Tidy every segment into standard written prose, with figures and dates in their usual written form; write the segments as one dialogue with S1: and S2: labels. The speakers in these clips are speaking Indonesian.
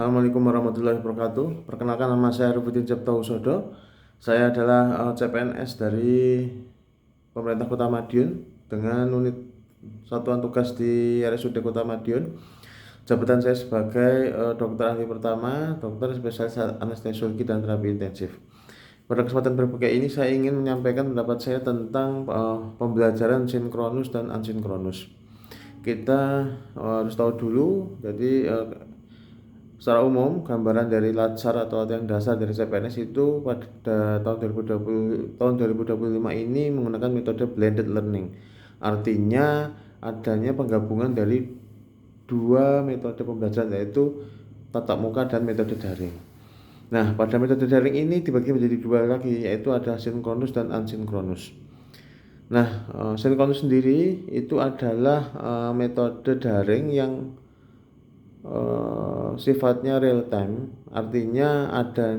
S1: Assalamualaikum warahmatullahi wabarakatuh. Perkenalkan, nama saya Rubuddin Ciptohusodo. Saya adalah CPNS dari pemerintah Kota Madiun dengan unit satuan tugas di RSUD Kota Madiun. Jabatan saya sebagai dokter ahli pertama, dokter spesialis anestesiologi dan terapi intensif. Pada kesempatan berbagai ini saya ingin menyampaikan pendapat saya tentang pembelajaran sinkronus dan asinkronus. Kita harus tahu dulu, jadi secara umum, gambaran dari LATSAR atau latihan dasar dari CPNS itu pada tahun 2025 ini menggunakan metode blended learning. Artinya adanya penggabungan dari dua metode pembelajaran, yaitu tatap muka dan metode daring. Nah, pada metode daring ini dibagi menjadi dua lagi, yaitu ada sinkronus dan asinkronus. Nah, sinkronus sendiri itu adalah metode daring yang sifatnya real time, artinya ada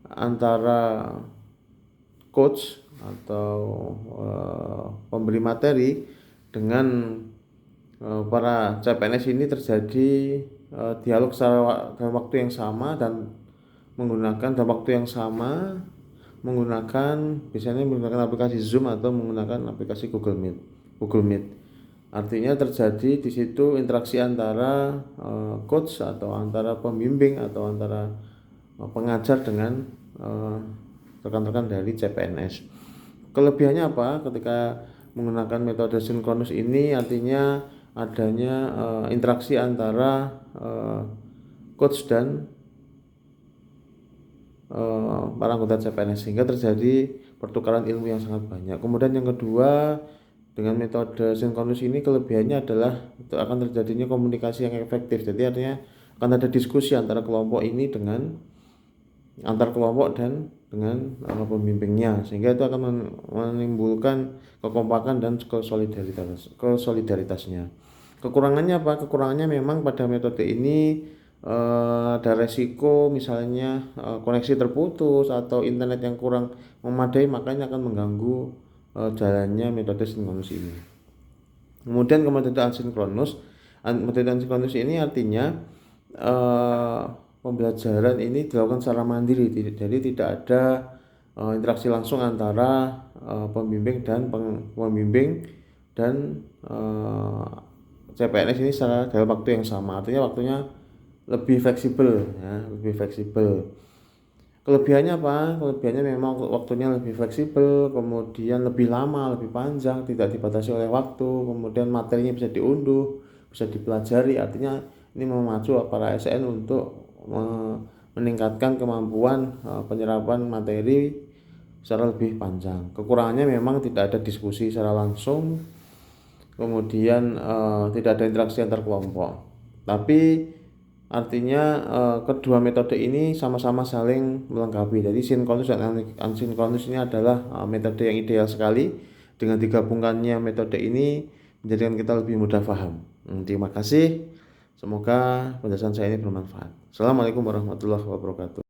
S1: antara coach atau pemberi materi dengan para CPNS ini terjadi dialog dalam waktu yang sama dan menggunakan biasanya menggunakan aplikasi Zoom atau menggunakan aplikasi Google Meet. Artinya terjadi di situ interaksi antara coach atau antara pembimbing atau antara pengajar dengan rekan-rekan dari CPNS. Kelebihannya apa ketika menggunakan metode sinkronus ini? Artinya adanya interaksi antara coach dan para anggota CPNS sehingga terjadi pertukaran ilmu yang sangat banyak. Kemudian yang kedua, dengan metode sinkronus ini kelebihannya adalah akan terjadinya komunikasi yang efektif. Jadi artinya akan ada diskusi antara kelompok ini dengan antar kelompok dan dengan pembimbingnya, sehingga itu akan menimbulkan kekompakan dan kesolidaritasnya. Kekurangannya apa? Kekurangannya memang pada metode ini ada resiko misalnya koneksi terputus atau internet yang kurang memadai, makanya akan mengganggu jalannya metode sinkronus ini. Kemudian ke metode asinkronus. Metode asinkronus ini artinya pembelajaran ini dilakukan secara mandiri, jadi tidak ada interaksi langsung antara pembimbing dan CPNS ini secara dalam waktu yang sama. Artinya waktunya lebih fleksibel, ya, lebih fleksibel. Kelebihannya apa? Kelebihannya memang waktunya lebih fleksibel, kemudian lebih lama, lebih panjang, tidak dibatasi oleh waktu, kemudian materinya bisa diunduh, bisa dipelajari. Artinya ini memacu para ASN untuk meningkatkan kemampuan penyerapan materi secara lebih panjang. Kekurangannya memang tidak ada diskusi secara langsung, kemudian tidak ada interaksi antar kelompok. Tapi artinya kedua metode ini sama-sama saling melengkapi. Jadi sinkronus dan asinkronus ini adalah metode yang ideal sekali. Dengan digabungkannya metode ini menjadikan kita lebih mudah paham. Terima kasih. Semoga penjelasan saya ini bermanfaat. Assalamualaikum warahmatullahi wabarakatuh.